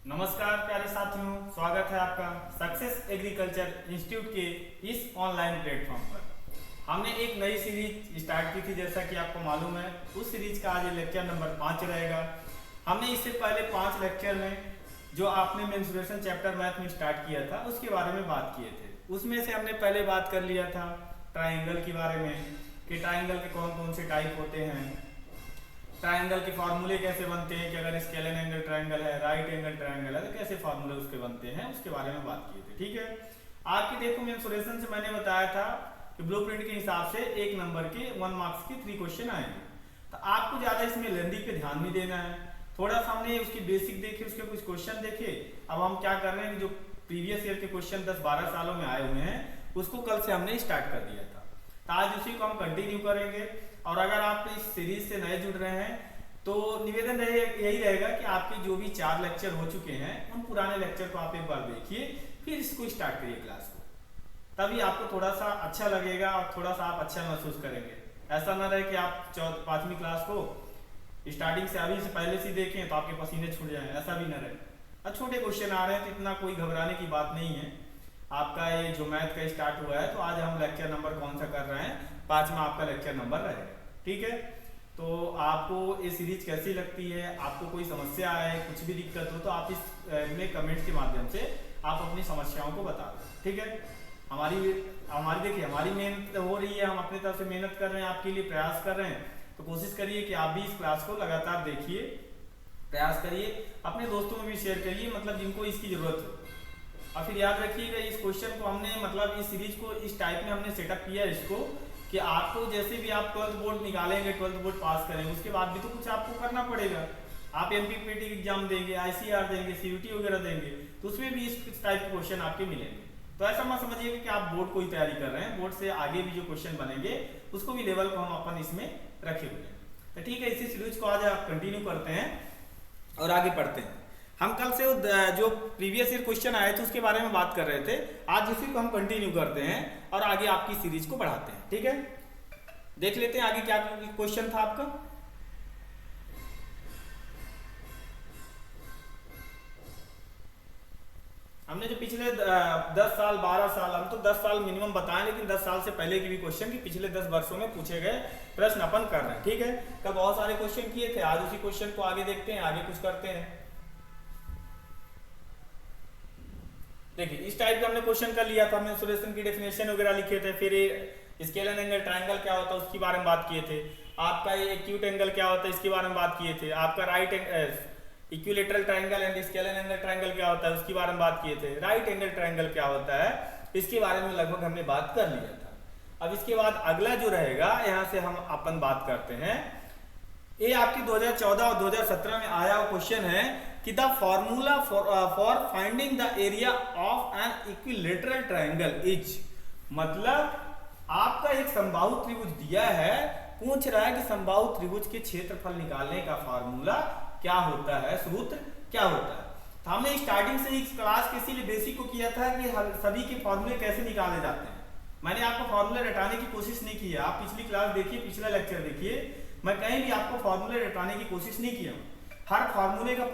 नमस्कार प्यारे साथियों, स्वागत है आपका सक्सेस एग्रीकल्चर इंस्टीट्यूट के इस ऑनलाइन प्लेटफॉर्म पर। हमने एक नई सीरीज स्टार्ट की थी, जैसा कि आपको मालूम है। उस सीरीज का आज लेक्चर नंबर 5 रहेगा। हमने इससे पहले 5 लेक्चर में जो आपने मेंस्ट्रुएशन चैप्टर मैथ में स्टार्ट किया था उसके बारे में बात किए थे। उसमें से हमने पहले बात कर लिया था ट्राइंगल के बारे में कि ट्राइंगल के कौन कौन से टाइप होते हैं, ट्राइंगल के फार्मूले कैसे बनते हैं कि अगर स्केलन एंगल ट्राइंगल है, राइट एंगल ट्राइंगल है, तो कैसे फार्मूले उसके बनते हैं, उसके बारे में बात किए थे। ठीक है, आपकी देखो मेंस्ट्रुएशन से मैंने बताया था कि ब्लूप्रिंट के हिसाब से 1 नंबर के 1 मार्क्स के 3 क्वेश्चन आएंगे। तो आपको ज्यादा इसमें लेंदी पे ध्यान नहीं देना है। थोड़ा सा हमने उसकी बेसिक देखे, उसके कुछ क्वेश्चन देखे। अब हम क्या कर रहे हैं कि जो प्रीवियस ईयर के क्वेश्चन 10-12 सालों में आए हुए हैं उसको कल से हमने स्टार्ट कर दिया था, तो आज उसी को हम कंटिन्यू करेंगे। और अगर आप इस सीरीज से नए जुड़ रहे हैं तो निवेदन यही रहेगा कि आपके जो भी 4 लेक्चर हो चुके हैं उन पुराने लेक्चर को आप एक बार देखिए, फिर इसको स्टार्ट करिए क्लास को, तभी आपको थोड़ा सा अच्छा लगेगा और थोड़ा सा आप अच्छा महसूस करेंगे। ऐसा ना रहे कि आप 5वीं क्लास को स्टार्टिंग से अभी से पहले से देखें तो आपके पसीने छूट जाएं, ऐसा भी ना रहे। अब छोटे क्वेश्चन आ रहे हैं तो इतना कोई घबराने की बात नहीं है। आपका ये जो मैथ का स्टार्ट हुआ है, तो आज हम लेक्चर नंबर कौन सा कर रहे हैं, 5वां आपका लेक्चर नंबर रहेगा। ठीक है, तो आपको ये सीरीज कैसी लगती है, आपको कोई समस्या है, कुछ भी दिक्कत हो तो आप इस में कमेंट के माध्यम से आप अपनी समस्याओं को बता दें। ठीक है, हमारी देखिए हमारी मेहनत हो रही है, हम अपनी तरफ से मेहनत कर रहे हैं, आपके लिए प्रयास कर रहे हैं। तो कोशिश करिए कि आप भी इस क्लास को लगातार देखिए, प्रयास करिए, अपने दोस्तों में भी शेयर करिए, मतलब जिनको इसकी जरूरत हो। और फिर याद रखिएगा इस क्वेश्चन को हमने मतलब इस सीरीज को इस टाइप में हमने सेटअप किया है इसको कि आपको जैसे भी आप 12th बोर्ड निकालेंगे, 12th बोर्ड पास करेंगे, उसके बाद भी तो कुछ आपको करना पड़ेगा। आप एमपीपीटी एग्जाम देंगे, आईसीआर देंगे, सीयूटी वगैरह देंगे, तो उसमें भी इस टाइप के क्वेश्चन आपके मिलेंगे। तो ऐसा मत समझिएगा कि आप बोर्ड को ही तैयारी कर रहे हैं, बोर्ड से आगे भी जो क्वेश्चन बनेंगे उसको भी लेवल को हम अपन इसमें रखे हुए हैं। तो ठीक है, इसी सीरीज को आज आप कंटिन्यू करते हैं और आगे पढ़ते हैं। हम कल से जो प्रीवियस ईयर क्वेश्चन आए थे उसके बारे में बात कर रहे थे, आज उसी को हम कंटिन्यू करते हैं और आगे आपकी सीरीज को बढ़ाते हैं। ठीक है, देख लेते हैं आगे क्या क्वेश्चन था आपका। हमने जो पिछले 10 साल 12 साल, हम तो 10 साल मिनिमम बताएं, लेकिन 10 साल से पहले के भी क्वेश्चन कि पिछले 10 वर्षों में पूछे गए प्रश्न अपन कर रहे हैं। ठीक है, कल बहुत सारे क्वेश्चन किए थे, आज उसी क्वेश्चन को आगे देखते हैं, आगे कुछ करते हैं। देखिए इस टाइप का हमने क्वेश्चन कर लिया था, हमने मेंस्ट्रुएशन की डेफिनेशन वगैरह लिखे थे, फिर स्केलन एंगल ट्रायंगल क्या होता है उसके बारे में बात किए थे, आपका ये एक्यूट एंगल क्या होता है इसके बारे में बात किए थे, आपका right equilateral triangle and scalene angle triangle क्या होता है उसके बारे में बात किए थे, राइट एंगल ट्रायंगल क्या होता है इसके बारे में लगभग हमने बात कर लिया था। अब इसके बाद अगला जो रहेगा यहाँ से हम अपन बात करते हैं, ये आपकी 2014 और 2017 में आया क्वेश्चन है कि the formula for finding the area of an equilateral triangle is, मतलब आपका एक समबाहु त्रिभुज दिया है, पूछ रहा है कि समबाहु त्रिभुज के क्षेत्रफल निकालने का फार्मूला क्या होता है, सूत्र क्या होता है। तो हमने स्टार्टिंग से इस क्लास के इसीलिए बेसिक को किया था कि सभी के फॉर्मूले कैसे निकाले जाते हैं। मैंने आपको फॉर्मूले रटाने की कोशिश नहीं की है, आप पिछली क्लास देखिए, पिछला लेक्चर देखिए, मैं कहीं भी आपको फॉर्मूले रटाने की कोशिश नहीं किया हूं। हर फॉर्मूले का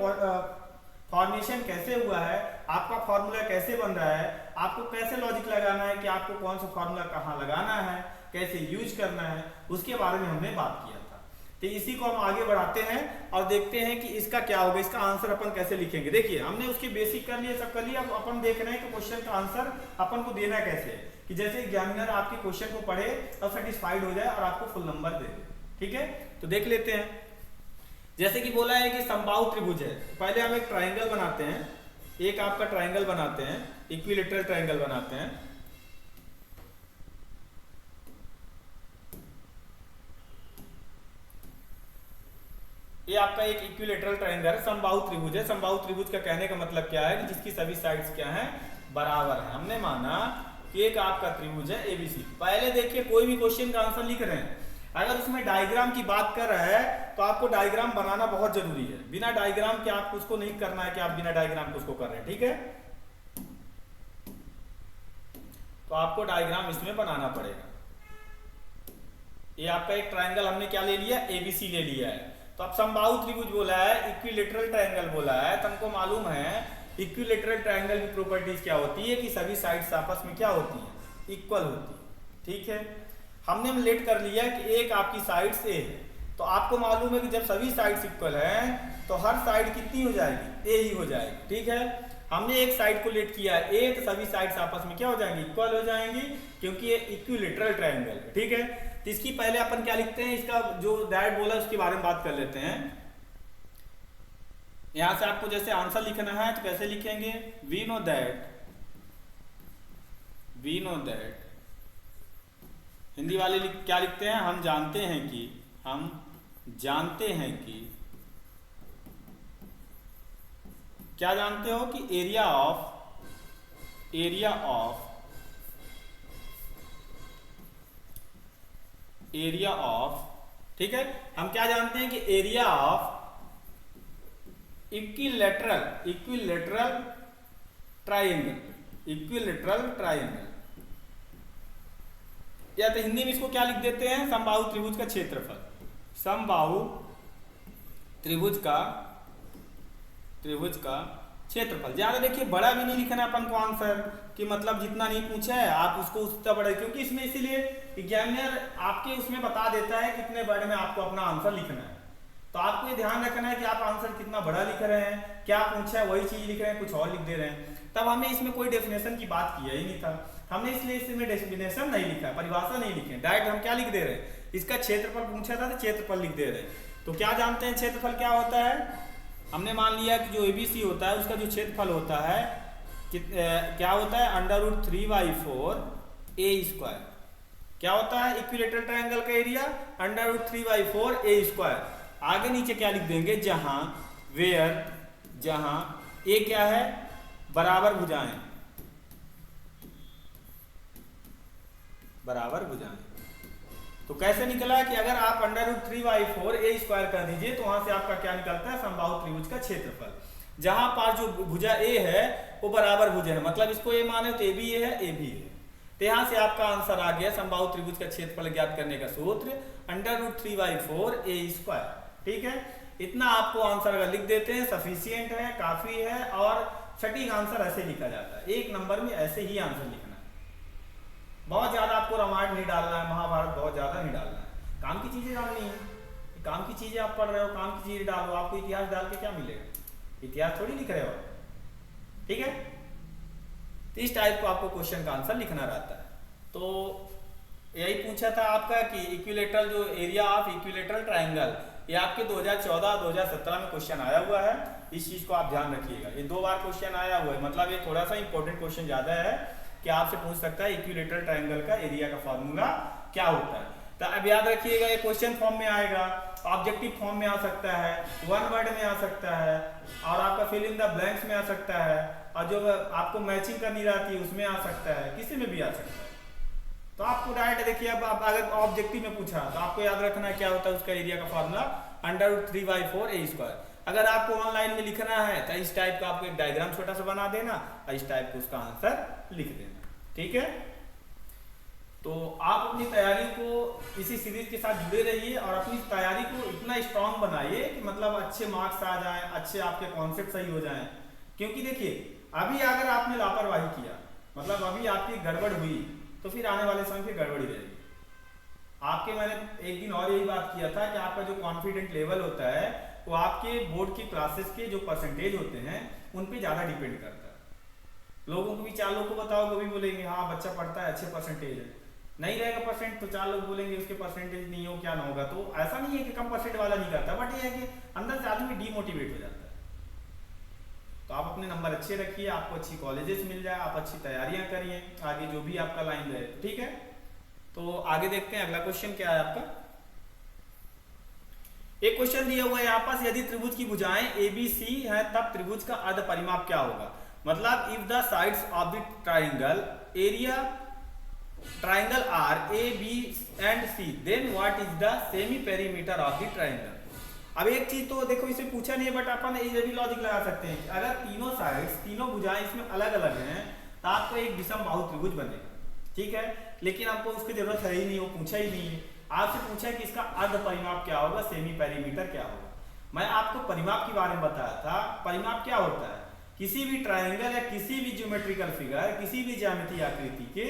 फॉर्मेशन कैसे हुआ है, आपका फॉर्मूला कैसे बन रहा है, आपको कैसे लॉजिक लगाना है कि आपको कौन सा फॉर्मूला कहाँ लगाना है, कैसे यूज करना है, उसके बारे में हमने बात किया था। तो इसी को हम आगे बढ़ाते हैं और देखते हैं कि इसका क्या होगा, इसका आंसर अपन कैसे लिखेंगे। देखिए हमने उसके बेसिक कर लिए, सब कर लिया, अब अपन देख रहे हैं कि क्वेश्चन का आंसर अपन को देना कैसे है, कि जैसे एग्जामिनर आपके क्वेश्चन को पढ़े और सेटिस्फाइड हो जाए और आपको फुल नंबर दे दे। ठीक है, तो देख लेते हैं। जैसे कि बोला है कि समबाहु त्रिभुज है, पहले हम एक ट्रायंगल बनाते हैं, एक आपका ट्रायंगल बनाते हैं, इक्विलेटरल ट्रायंगल बनाते हैं। ये आपका एक इक्विलेटरल ट्रायंगल है, समबाहु त्रिभुज है। समबाहु त्रिभुज का कहने का मतलब क्या है कि जिसकी सभी साइड्स क्या है, बराबर है। हमने माना कि एक आपका त्रिभुज है एबीसी। पहले देखिए कोई भी क्वेश्चन का आंसर लिख रहे हैं, अगर उसमें डायग्राम की बात कर रहा है तो आपको डायग्राम बनाना बहुत जरूरी है। बिना डायग्राम के आपको उसको नहीं करना है कि आप बिना डायग्राम के उसको कर रहे हैं। ठीक है, तो आपको डायग्राम इसमें बनाना पड़ेगा। ये आपका एक ट्रायंगल हमने क्या ले लिया, एबीसी ले लिया है। तो अब समबाहु त्रिभुज बोला है, इक्विलेटरल ट्रायंगल बोला है, तो हमको मालूम है इक्विलेटरल ट्रायंगल की प्रॉपर्टीज क्या होती है कि सभी साइड्स आपस में क्या होती है, इक्वल होती है। ठीक है, हमने रिलेट कर लिया कि एक आपकी साइड ए है, तो आपको मालूम है कि जब सभी साइड्स इक्वल हैं तो हर साइड कितनी हो जाएगी, ए ही हो जाएगी। ठीक है, हमने एक साइड को लेट किया ए, तो सभी साइड्स आपस में क्या हो जाएंगी, इक्वल हो जाएंगी, क्योंकि ये इक्विलेटरल ट्रायंगल है। ठीक है, तो इसकी पहले अपन क्या लिखते हैं, इसका जो डायरेक्ट बोला उसके बारे में बात कर लेते हैं। यहां से आपको जैसे आंसर लिखना है तो कैसे लिखेंगे, वी नो दैट, हिंदी वाले क्या लिखते हैं, हम जानते हैं कि क्या जानते हो कि एरिया ऑफ, ठीक है, हम क्या जानते हैं कि एरिया ऑफ इक्विलेटरल ट्रायंगल, या तो हिंदी में इसको क्या लिख देते हैं, समबाहु त्रिभुज का क्षेत्रफल, समबाहु त्रिभुज का क्षेत्रफल। ज्यादा देखिए बड़ा भी नहीं लिखना अपन को आंसर, कि मतलब जितना नहीं पूछा है आप उसको उतना बड़ा, क्योंकि इसमें इसीलिए एग्जामिनर आपके उसमें बता देता है कितने बड़े में आपको अपना आंसर लिखना है। तो आपको ये ध्यान रखना है कि आप आंसर कितना बड़ा लिख रहे हैं, क्या पूछा है वही चीज लिख रहे हैं, कुछ और लिख दे रहे हैं। तब हमें इसमें कोई डेफिनेशन की बात किया ही नहीं था, हमने इसलिए इसमें डेफिनेशन नहीं लिखा, परिभाषा नहीं लिखे, डायरेक्ट हम क्या लिख दे रहे हैं, इसका क्षेत्रफल पूछा था तो क्षेत्रफल लिख दे रहे हैं। तो क्या जानते हैं क्षेत्रफल क्या होता है, हमने मान लिया कि जो एबीसी होता है उसका जो क्षेत्रफल होता है क्या होता है, √3/4 a²। क्या होता है, इक्विलेटरल ट्रायंगल का एरिया √3/4 a²। आगे नीचे क्या लिख देंगे, जहां ए क्या है, बराबर भुजाएं, तो कैसे निकला कि अगर आप √3/4 a² कर दीजिए तो वहां से आपका क्या निकलता है, समबाहु त्रिभुज का क्षेत्रफल। जहां पर जो भुजा ए है वो बराबर भुजा है, मतलब इसको ए माने तो ए भी ए है, ए भी है, तो यहां से आपका आंसर आ गया समबाहु त्रिभुज का क्षेत्रफल ज्ञात करने का सूत्र √3/4 a²। ठीक है, इतना आपको आंसर अगर लिख देते हैं सफिशियंट है, काफी है, और सटीक आंसर ऐसे लिखा जाता है, एक नंबर में ऐसे ही आंसर लिखना है। बहुत ज्यादा आपको रामायण नहीं डालना है, महाभारत बहुत ज्यादा नहीं डालना है, काम की चीजें डालनी है, काम की चीजें आप पढ़ रहे हो, काम की चीजें डालो, आपको इतिहास डाल के क्या मिलेगा, इतिहास थोड़ी लिख रहे हो। ठीक है, तो इस टाइप को आपको क्वेश्चन का आंसर लिखना रहता है। तो यही पूछा था आपका कि इक्विलेटरल जो एरिया ऑफ इक्विलेटरल ट्रायंगल, ये आपके 2014-2017 में क्वेश्चन आया हुआ है, इस चीज को आप ध्यान रखिएगा, ये 2 बार क्वेश्चन आया हुआ है, मतलब ये थोड़ा सा इंपॉर्टेंट क्वेश्चन ज्यादा है कि आपसे पूछ सकता है इक्विलेटरल ट्रायंगल का एरिया का फॉर्मूला क्या होता है। तो अब याद रखिएगा ये क्वेश्चन फॉर्म में आएगा, ऑब्जेक्टिव फॉर्म में आ सकता है, 1 वर्ड में आ सकता है, और आपका फिल इन द ब्लैंक्स में आ सकता है, और जो आपको मैचिंग करनी रहती है उसमें आ सकता है, किसी में भी आ सकता है। तो आपको डायरेक्ट देखिए, अब अगर ऑब्जेक्टिव में पूछा तो आपको याद रखना है क्या होता है उसका एरिया का फॉर्मूला √3/4 a²। अगर आपको ऑनलाइन में लिखना है तो इस टाइप का आपको एक डायग्राम छोटा सा बना देना और इस टाइप को उसका आंसर लिख देना। ठीक है, तो आप अपनी तैयारी को इसी सीरीज के साथ जुड़े रहिए और अपनी तैयारी को इतना स्ट्रांग बनाइए कि मतलब अच्छे मार्क्स आ जाएं, अच्छे आपके कॉन्सेप्ट सही हो जाएं। क्योंकि देखिए अभी अगर आपने लापरवाही किया, मतलब अभी आपकी गड़बड़ हुई, तो फिर आने वाले समय फिर गड़बड़ी रहेगी। आपके मैंने एक दिन और यही बात किया था कि आपका जो कॉन्फिडेंट लेवल होता है वो आपके बोर्ड की क्लासेस के जो परसेंटेज होते हैं उन पे ज़्यादा डिपेंड करता है। लोगों को भी 4 लोग को बताओ, वो भी बोलेंगे हाँ बच्चा पढ़ता है, अच्छे परसेंटेज है, नहीं रहेगा परसेंट तो 4 लोग बोलेंगे उसके परसेंटेज नहीं हो, क्या ना होगा। तो ऐसा नहीं है कि कम परसेंट वाला नहीं करता, बट ये है कि अंदर से आदमी डीमोटिवेट हो जाता है। तो आप अपने नंबर अच्छे रखिए, आपको अच्छी कॉलेजेस मिल जाए, आप अच्छी तैयारियां करिए, आगे जो भी आपका लाइन रहे। ठीक है, तो आगे देखते हैं अगला क्वेश्चन क्या है आपका। एक क्वेश्चन दिया हुआ है यहाँ पास, यदि त्रिभुज की भुजाएं ABC हैं तब त्रिभुज का अर्ध परिमाप क्या होगा। मतलब if the sides of the triangle are AB and C, then what is the semi perimeter of the triangle। अब एक चीज तो देखो इसे पूछा नहीं है, बट अपन ये भी लॉजिक लगा सकते हैं कि अगर तीनों साइड्स, तीनों भुजाएं इसमें अलग अलग हैं तो आपको एक विषम बाहु त्रिभुज बनेगा। ठीक है, लेकिन आपको उसकी जरूरत है ही नहीं, वो पूछा ही नहीं है। आपसे पूछा है कि इसका अर्ध परिमाप क्या होगा, सेमी पेरीमीटर क्या होगा। मैं आपको परिमाप के बारे में बताया था। परिमाप क्या होता है? किसी भी ट्रायंगल या किसी भी ज्योमेट्रिकल फिगर, किसी भी ज्यामितीय आकृति के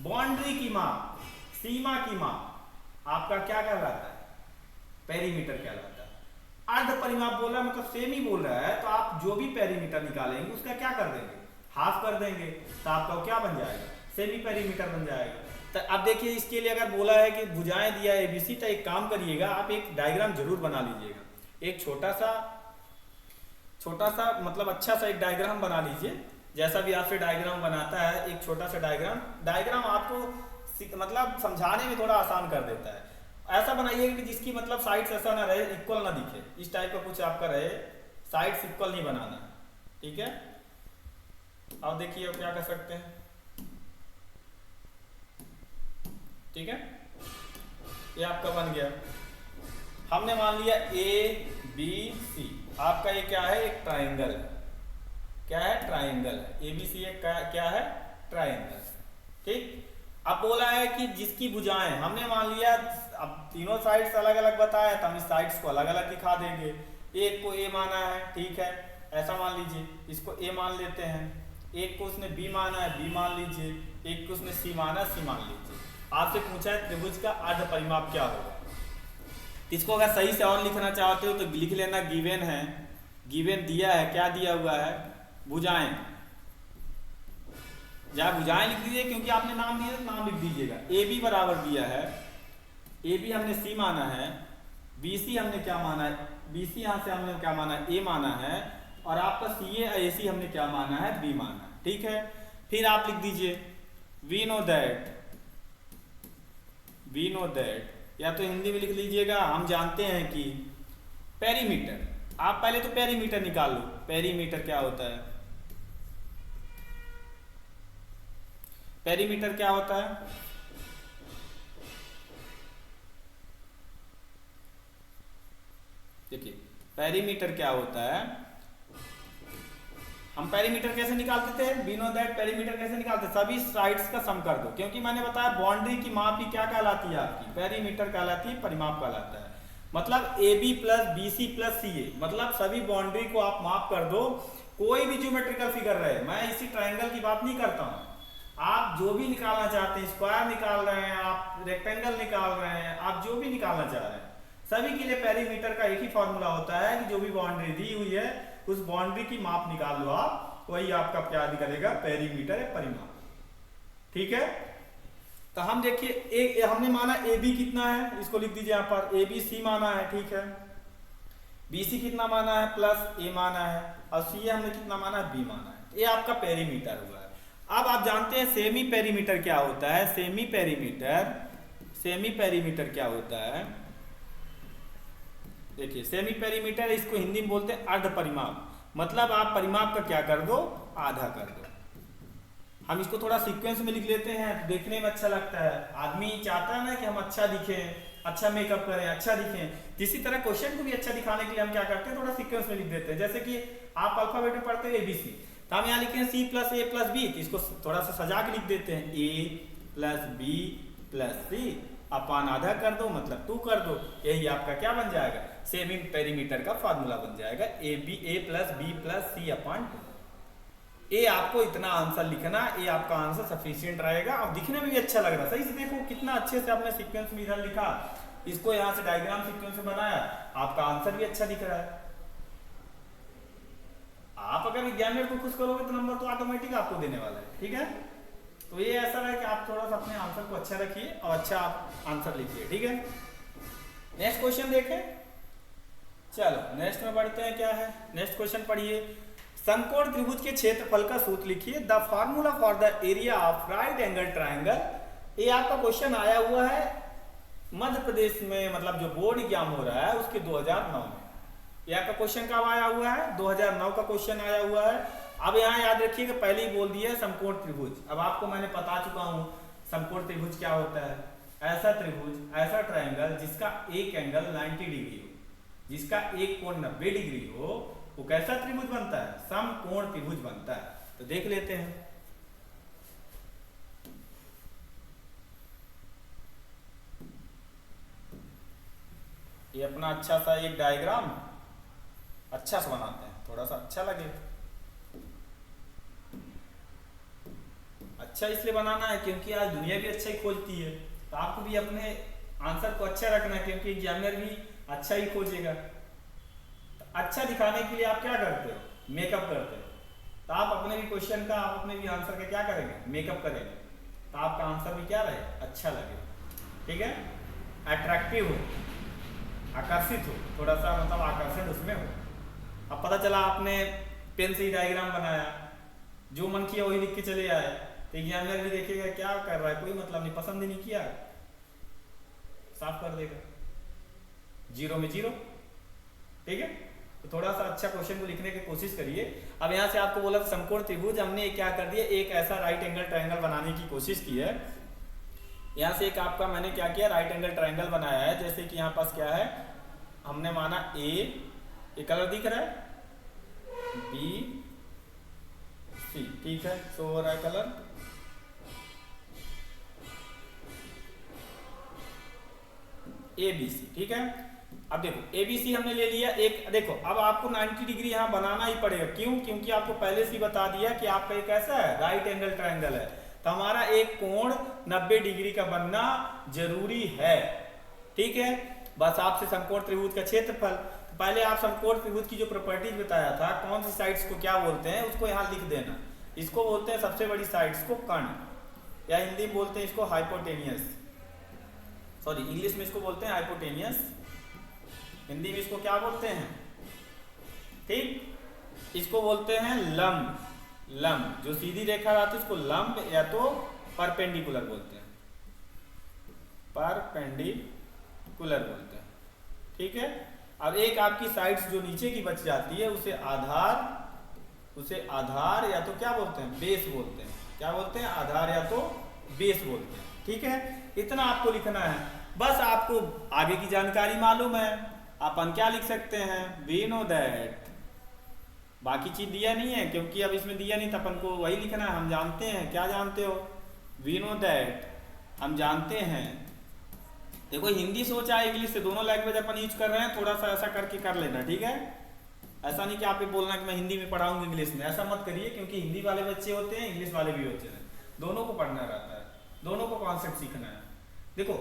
बाउंड्री की माप, सीमा की माप आपका क्या कहलाता है? पेरीमीटर कहलाता है। अर्ध परिमाप बोल रहा है मतलब सेम ही बोल रहा है, तो आप जो भी पेरीमीटर निकालेंगे उसका क्या कर देंगे? हाफ कर देंगे, तो आपका क्या बन जाएगा? सेमी पेरीमीटर बन जाएगा। तो अब देखिए, इसके लिए अगर बोला है कि भुजाएं दिया है एबीसी, तो एक काम करिएगा, आप एक डायग्राम जरूर बना लीजिएगा। एक छोटा सा मतलब अच्छा सा एक डायग्राम बना लीजिए। जैसा भी आपसे डायग्राम बनाता है, एक छोटा सा डायग्राम आपको मतलब समझाने में थोड़ा आसान कर देता है। ऐसा बनाइएगा कि जिसकी मतलब साइड्स ऐसा ना रहे, इक्वल ना दिखे, इस टाइप का कुछ आपका रहे, साइड्स इक्वल नहीं बनाना, ठीक है। अब देखिए अब क्या कर सकते हैं, ठीक है। ये आपका बन गया। हमने मान लिया ए बी सी, आपका ये क्या है? एक ट्राइंगल है। क्या है? ट्राइंगल है। ए बी सी एक क्या है? ट्राइंगल, ठीक। अब बोला है कि जिसकी भुजाएं, हमने मान लिया, अब तीनों साइड्स अलग अलग बताया, तो हम इस साइड्स को अलग अलग दिखा देंगे। एक को ए माना है, ठीक है, ऐसा मान लीजिए, इसको ए मान लेते हैं। एक को उसने बी माना है, बी मान लीजिए। एक को उसने सी माना है, सी मान लीजिए। आपसे पूछा है त्रिभुज का अर्ध परिमाप क्या होगा। इसको अगर सही से और लिखना चाहते हो तो लिख लेना, गिवन है, गिवन दिया है, क्या दिया हुआ है? भुजाएं। जहाँ भुजाएं लिख दीजिए, क्योंकि आपने नाम दिया तो नाम लिख दीजिएगा। ए बी बराबर दिया है, ए बी हमने सी माना है, बी सी हमने क्या माना है? बी सी यहाँ से हमने क्या माना है? ए माना है। और आपका सी ए सी हमने क्या माना है? बी माना है, ठीक है। फिर आप लिख दीजिए वी नो दैट, या तो हिंदी में लिख लीजिएगा, हम जानते हैं कि पेरीमीटर। आप पहले तो पेरीमीटर निकाल लो। पेरीमीटर क्या होता है? पेरीमीटर क्या होता है? देखिए पेरीमीटर क्या होता है, हम पेरीमीटर कैसे निकालते थे? वी नो दैट पेरीमीटर कैसे निकालते? सभी साइड्स का सम कर दो, क्योंकि मैंने बताया बाउंड्री की माप ही क्या कहलाती है आपकी? पेरीमीटर कहलाती है, परिमाप कहलाता है। मतलब A B plus B C plus C A, मतलब सभी बाउंड्री को आप माप कर दो। कोई भी ज्योमेट्रिकल फिगर रहे, मैं इसी ट्राइंगल की बात नहीं करता हूँ, आप जो भी निकालना चाहते हैं, स्क्वायर निकाल रहे हैं आप, रेक्टेंगल निकाल रहे हैं आप, जो भी निकालना चाह रहे हैं, सभी के लिए पेरीमीटर का एक ही फॉर्मूला होता है कि जो भी बाउंड्री दी हुई है उस बाउंड्री की माप निकाल लो आप, वही आपका क्या निकलेगा? पेरीमीटर है, परिमाप, ठीक है। तो हम देखिए हमने माना ए बी कितना है, इसको लिख दीजिए यहाँ पर, ए बी सी माना है, ठीक है। बी सी कितना माना है? प्लस ए माना है। और सी हमने कितना माना है? बी माना है। ये आपका पेरीमीटर हुआ है। अब आप जानते हैं सेमी पेरीमीटर क्या होता है? सेमी पेरीमीटर क्या होता है? देखिए सेमी पेरीमीटर, इसको हिंदी में बोलते हैं अर्ध परिमाप। मतलब आप परिमाप का क्या कर दो? आधा कर दो। हम इसको थोड़ा सीक्वेंस में लिख लेते हैं, तो देखने में अच्छा लगता है। आदमी चाहता है ना कि हम अच्छा दिखें, अच्छा मेकअप करें, अच्छा दिखें। इसी तरह क्वेश्चन को भी अच्छा दिखाने के लिए हम क्या करते हैं? थोड़ा सीक्वेंस में लिख देते हैं। जैसे कि आप अल्फाबेट में पढ़ते हैं ABC, तो हम यहाँ लिखे हैं C plus A plus B, इसको थोड़ा सा सजा के लिख देते हैं A plus B plus C अपान आधा कर दो, मतलब 2 कर दो। यही आपका क्या बन जाएगा? सेमी पेरीमीटर का फॉर्मूला बन जाएगा, A plus B plus C अपान 2। ए आपको इतना आंसर लिखना, ये आपका आंसर सफिशिएंट रहेगा और दिखने में भी अच्छा लग रहा है। सही से देखो कितना अच्छे से आपने सीक्वेंस में इधर लिखा, इसको यहाँ से डायग्राम सीक्वेंस में बनाया, आपका आंसर भी अच्छा दिख रहा है। आप अगर एग्जामिनर को खुश करोगे तो नंबर तो ऑटोमेटिक आपको देने वाला है, ठीक है। तो ये ऐसा है कि आप थोड़ा सा अपने आंसर को अच्छा रखिए और अच्छा आप आंसर लिखिए, ठीक है। नेक्स्ट क्वेश्चन देखें, चलो नेक्स्ट में बढ़ते हैं। क्या है नेक्स्ट क्वेश्चन? पढ़िए, समकोण त्रिभुज के क्षेत्रफल का सूत्र लिखिए। The formula for the area of right angle triangle. ये आपका क्वेश्चन आया हुआ है मध्य प्रदेश में, मतलब जो बोर्ड एग्जाम हो रहा है उसके 2009 में। ये आपका क्वेश्चन कब आया हुआ है? 2009 का क्वेश्चन आया हुआ है। अब यहाँ याद रखिए कि पहले ही बोल दिया समकोण त्रिभुज। अब आपको मैंने बता चुका हूँ समकोण त्रिभुज क्या होता है। ऐसा त्रिभुज, ऐसा ट्राइंगल जिसका एक एंगल 90 डिग्री हो, जिसका एक कोण 90 डिग्री हो, वो कैसा त्रिभुज बनता है? समकोण त्रिभुज बनता है। तो देख लेते हैं। ये अपना अच्छा सा एक डायग्राम अच्छा से बनाते हैं, थोड़ा सा अच्छा लगे। अच्छा इसलिए बनाना है क्योंकि आज दुनिया भी अच्छा ही खोजती है, तो आपको भी अपने आंसर को अच्छा रखना है क्योंकि एग्जामिनर भी अच्छा ही खोजेगा। तो अच्छा दिखाने के लिए आप क्या करते हो, मेकअप करते हो। तो आप अपने भी क्वेश्चन का, आप अपने भी आंसर का क्या करेंगे, मेकअप करेंगे, तो आपका आंसर भी क्या रहे, अच्छा लगे। ठीक है, अट्रैक्टिव हो, आकर्षित हो, थोड़ा सा मतलब आकर्षण उसमें हो। अब पता चला आपने पेन से ही डायग्राम बनाया, जो मन किया वही लिख के चले आए, तो एग्जामिनर भी देखेगा क्या कर रहा है, कोई मतलब नहीं, पसंद ही नहीं किया, साफ कर देगा, 0 में 0। ठीक है, तो थोड़ा सा अच्छा क्वेश्चन को लिखने की कोशिश करिए। अब यहाँ से आपको बोला था समकोण त्रिभुज, हमने क्या कर दिया, एक ऐसा राइट एंगल ट्रायंगल बनाने की कोशिश की है। यहाँ से एक आपका मैंने क्या किया, राइट एंगल ट्रायंगल बनाया है। जैसे कि यहाँ पास क्या है, हमने माना ए कलर दिख रहा है, बी सी, ठीक है, शो हो रहा है कलर, ए बी सी। ठीक है, अब देखो ए बी सी हमने ले लिया एक। देखो अब आपको 90 डिग्री यहाँ बनाना ही पड़ेगा, क्यों, क्योंकि आपको पहले से ही बता दिया कि आपका एक ऐसा है राइट एंगल ट्रायंगल है, तो हमारा एक कोण 90 डिग्री का बनना जरूरी है। ठीक है, बस आपसे समकोण त्रिभुज का क्षेत्रफल, तो पहले आप समकोण त्रिभुज की जो प्रॉपर्टीज बताया था, कौन सी साइड्स को क्या बोलते हैं उसको यहाँ लिख देना। इसको बोलते हैं सबसे बड़ी साइड्स को कर्ण, या हिंदी में बोलते हैं इसको हाइपोटेनियस, सॉरी इंग्लिश में इसको बोलते हैं हाइपोटेनियस, हिंदी में इसको क्या बोलते हैं, ठीक, इसको बोलते हैं लंब। लंब जो सीधी रेखा रहती है उसको लंब या तो परपेंडिकुलर बोलते हैं, परपेंडिकुलर बोलते हैं। ठीक है, अब एक आपकी साइड्स जो नीचे की बच जाती है उसे आधार या तो क्या बोलते हैं, बेस बोलते हैं। क्या बोलते हैं, आधार या तो बेस बोलते हैं। ठीक है, इतना आपको लिखना है, बस आपको आगे की जानकारी मालूम है, अपन क्या लिख सकते हैं, वी नो दैट, बाकी चीज दिया नहीं है क्योंकि अब इसमें दिया नहीं था, अपन को वही लिखना है, हम जानते हैं। क्या जानते हो, वी नो दैट, हम जानते हैं। देखो हिंदी से हो चाहे इंग्लिश से, दोनों लैंग्वेज अपन यूज कर रहे हैं, थोड़ा सा ऐसा करके कर लेना। ठीक है, ऐसा नहीं कि आप ये बोलना कि मैं हिंदी में पढ़ाऊंगा इंग्लिश में, ऐसा मत करिए, क्योंकि हिंदी वाले बच्चे होते हैं, इंग्लिश वाले भी होते हैं, दोनों को पढ़ना रहता है, दोनों को कॉन्सेप्ट सीखना है। देखो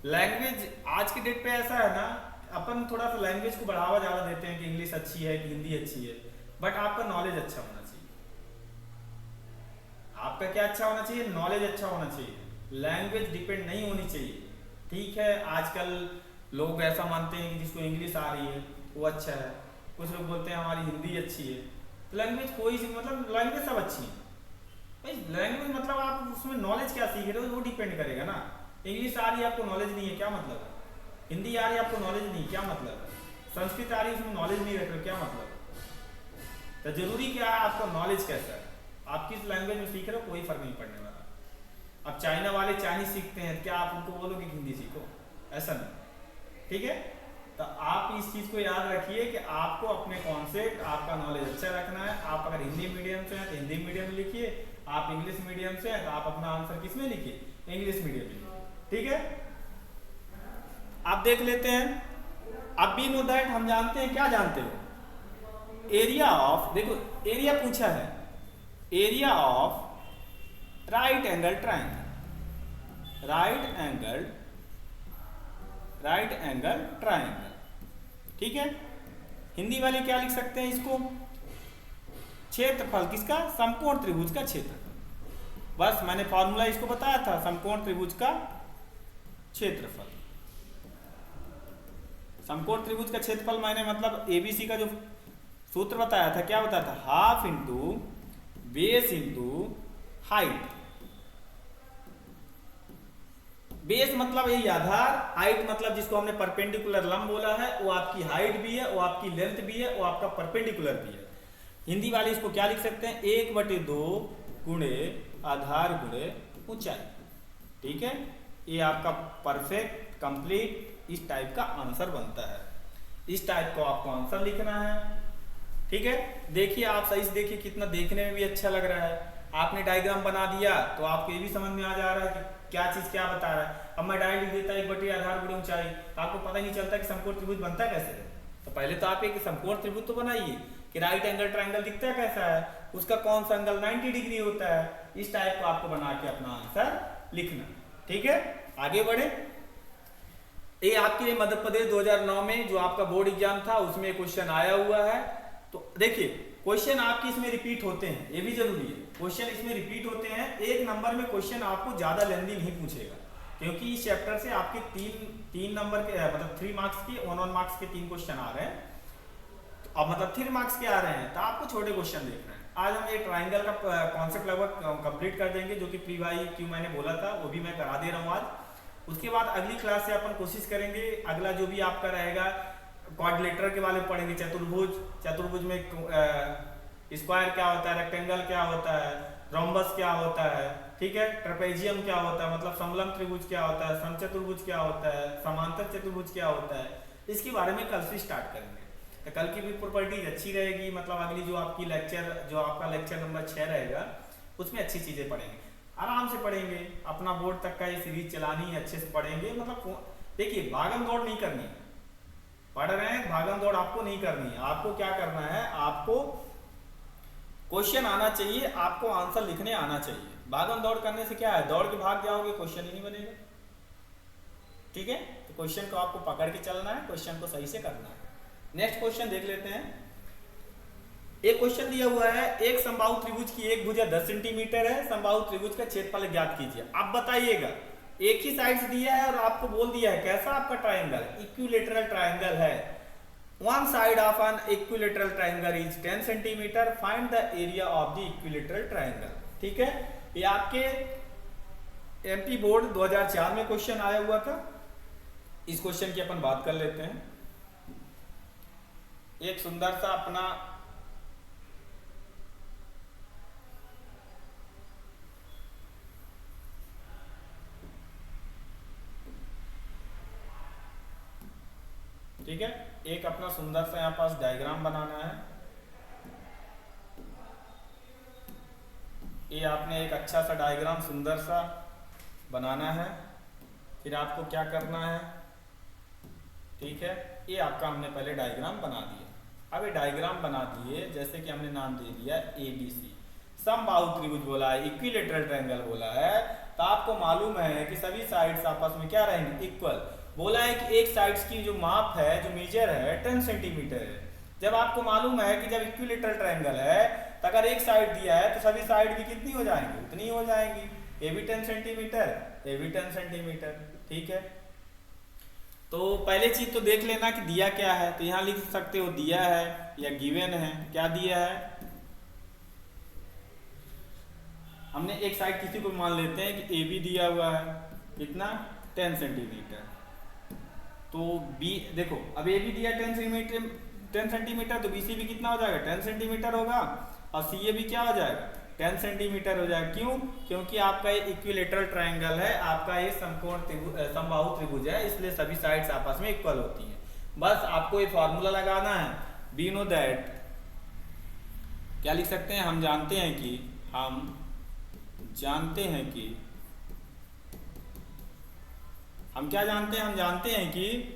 लैंग्वेज आज के डेट पे ऐसा है ना, अपन थोड़ा सा लैंग्वेज को बढ़ावा ज्यादा देते हैं कि इंग्लिश अच्छी है कि हिंदी अच्छी है, बट आपका नॉलेज अच्छा होना चाहिए। आपका क्या अच्छा होना चाहिए, नॉलेज अच्छा होना चाहिए, लैंग्वेज डिपेंड नहीं होनी चाहिए। ठीक है, आजकल लोग ऐसा मानते हैं कि जिसको इंग्लिश आ रही है वो अच्छा है, कुछ लोग बोलते हैं हमारी हिंदी अच्छी है, तो लैंग्वेज कोई सी, मतलब लैंग्वेज सब अच्छी है भाई, लैंग्वेज मतलब आप उसमें नॉलेज क्या सीख रहे हो वो डिपेंड करेगा ना। इंग्लिश आ रही है आपको नॉलेज नहीं है, क्या मतलब है, हिंदी आ रही है आपको नॉलेज नहीं, क्या मतलब है, संस्कृत आ रही है उसमें नॉलेज नहीं रख रहे, क्या मतलब है। तो जरूरी क्या है, आपका नॉलेज कैसा है, आप किस लैंग्वेज में सीख रहे हो, कोई फर्क नहीं पड़ने वाला। अब चाइना वाले चाइनीज सीखते हैं, क्या आप उनको बोलोगे कि हिंदी सीखो, ऐसा नहीं। ठीक है, तो आप इस चीज को याद रखिए कि आपको अपने कॉन्सेप्ट, आपका नॉलेज अच्छा रखना है। आप अगर हिंदी मीडियम से हैं तो हिंदी मीडियम में लिखिए, आप इंग्लिश मीडियम से हैं तो आप अपना आंसर किस में लिखिए, इंग्लिश मीडियम में। ठीक है, आप देख लेते हैं, अब वी नो दैट हम जानते हैं, क्या जानते हो, एरिया ऑफ, देखो एरिया पूछा है, area of right angle triangle, right angle triangle. ठीक है, हिंदी वाले क्या लिख सकते हैं इसको, क्षेत्रफल किसका, समकोण त्रिभुज का क्षेत्रफल। बस मैंने फॉर्मूला इसको बताया था, समकोण त्रिभुज का क्षेत्रफल। समकोण त्रिभुज का क्षेत्रफल मैंने मतलब एबीसी का जो सूत्र बताया था, क्या बताया था, half into base into height. Base मतलब यही आधार, हाइट मतलब जिसको हमने परपेंडिकुलर लंब बोला है, वो आपकी हाइट भी है, वो आपकी लेंथ भी है, वो आपका परपेंडिकुलर भी है। हिंदी वाले इसको क्या लिख सकते हैं, 1/2 गुणे आधार गुणे ऊंचाई। ठीक है, ये आपका परफेक्ट कंप्लीट इस टाइप का आंसर बनता है, इस टाइप को आपको आंसर लिखना है। ठीक है, देखिए आप सही से देखिए, कितना देखने में भी अच्छा लग रहा है। आपने डायग्राम बना दिया तो आपको ये भी समझ में आ जा रहा है कि क्या चीज क्या बता रहा है। अब मैं डायरेक्ट लिख देता 1/2 आधार गुणे ऊंचाई, तो आपको पता ही नहीं चलता कि समकोण त्रिभुज बनता कैसे है। तो पहले तो आप एक समकोण त्रिभुज तो बनाइए कि राइट एंगल ट्रायंगल दिखता है कैसा है, उसका कौन सा एंगल 90 डिग्री होता है। इस टाइप को आपको बना के अपना आंसर लिखना। ठीक है, आगे बढ़े। ये आपके मध्य प्रदेश 2009 में जो आपका बोर्ड एग्जाम था उसमें क्वेश्चन आया हुआ है। तो देखिए क्वेश्चन आपके इसमें रिपीट होते हैं, ये भी जरूरी है, क्वेश्चन इसमें रिपीट होते हैं। एक नंबर में क्वेश्चन आपको ज्यादा लेंथी नहीं पूछेगा, क्योंकि इस चैप्टर से आपके तीन नंबर के मतलब 3 मार्क्स के 1 मार्क्स के 3 क्वेश्चन आ रहे हैं, तो अब मतलब 3 मार्क्स के आ रहे हैं, तो आपको छोटे क्वेश्चन देखना है। आज हम ये ट्राइंगल का कॉन्सेप्ट लगभग कंप्लीट कर देंगे, जो कि प्री वाई क्यों मैंने बोला था वो भी मैं करा दे रहा हूँ आज। उसके बाद अगली क्लास से अपन कोशिश करेंगे अगला जो भी आपका रहेगा क्वाड्रिलेटरल के बारे में पढ़ेंगे, चतुर्भुज में स्क्वायर क्या होता है, रेक्टेंगल क्या होता है, रोम्बस क्या होता है, ठीक है, ट्रेपेजियम क्या होता है, मतलब समलंब त्रिभुज क्या होता है, समचतुर्भुज क्या होता है, समांतर चतुर्भुज क्या होता है, इसके बारे में कल से स्टार्ट करेंगे। तो कल की भी प्रॉपर्टीज अच्छी रहेगी, मतलब अगली जो आपकी आपका लेक्चर नंबर 6 रहेगा उसमें अच्छी चीजें पढ़ेंगे, आराम से पढ़ेंगे। अपना बोर्ड तक का ये सीरीज चलानी है, अच्छे से पढ़ेंगे। मतलब देखिए भागम दौड़ नहीं करनी है, पढ़ रहे हैं भागम दौड़ आपको नहीं करनी है। आपको क्या करना है, आपको क्वेश्चन आना चाहिए, आपको आंसर लिखने आना चाहिए। भागम दौड़ करने से क्या है, दौड़ के भाग जाओगे क्वेश्चन ही नहीं बनेगा। ठीक है, तो क्वेश्चन को आपको पकड़ के चलना है, क्वेश्चन को सही से करना है। नेक्स्ट क्वेश्चन देख लेते हैं। एक क्वेश्चन दिया हुआ है, एक समबाहु त्रिभुज की एक भुजा 10 सेंटीमीटर है, समबाहु त्रिभुज का क्षेत्रफल ज्ञात कीजिए। आप बताइएगा, एक ही साइड से दिया है और आपको बोल दिया है कैसा आपका ट्राइंगल, इक्विलेटरल ट्राइंगल है। One side of an equilateral triangle is 10 centimetre, find the area of the equilateral triangle. ठीक है, ये आपके एमपी बोर्ड 2004 में क्वेश्चन आया हुआ था। इस क्वेश्चन की अपन बात कर लेते हैं। एक सुंदर सा अपना ठीक है, एक अपना सुंदर सा यहाँ पास डायग्राम बनाना है। ये आपने एक अच्छा सा डायग्राम सुंदर सा बनाना है। फिर आपको क्या करना है, ठीक है, ये आपका हमने पहले डायग्राम बना दिया। अब ये डायग्राम बना दिए, जैसे कि हमने नाम दे दिया ABC, समबाहु त्रिभुज बोला है, इक्विलेटरल ट्रायंगल बोला है, तो आपको मालूम है कि सभी साइड्स आपस में क्या रहेंगे, इक्वल। बोला है कि एक साइड्स की जो माप है, जो मेजर है 10 सेंटीमीटर है। जब आपको मालूम है कि जब इक्विलेटरल ट्रायंगल है तो अगर एक साइड दिया है तो सभी साइड भी कितनी हो जाएंगी, उतनी हो जाएंगी। ये भी 10 सेंटीमीटर, ये भी 10 सेंटीमीटर। ठीक है, तो पहले चीज तो देख लेना कि दिया क्या है। तो यहां लिख सकते हो दिया है या गिवन है। क्या दिया है, हमने एक साइड किसी को मान लेते हैं कि AB दिया हुआ है, कितना 10 सेंटीमीटर। तो B देखो, अब AB दिया 10 सेंटीमीटर, तो BC भी कितना हो जाएगा, 10 सेंटीमीटर होगा, और CA भी क्या हो जाएगा, 10 सेंटीमीटर हो जाएगा। क्यों, क्योंकि आपका ये इक्विलेटरल ट्रायंगल है, आपका ये समबाहु त्रिभुज है, इसलिए सभी साइड्स आपस में इक्वल होती हैं। बस आपको ये फॉर्मूला लगाना है, वी नो दैट, क्या लिख सकते हैं, हम जानते हैं कि हम क्या जानते हैं, हम जानते हैं कि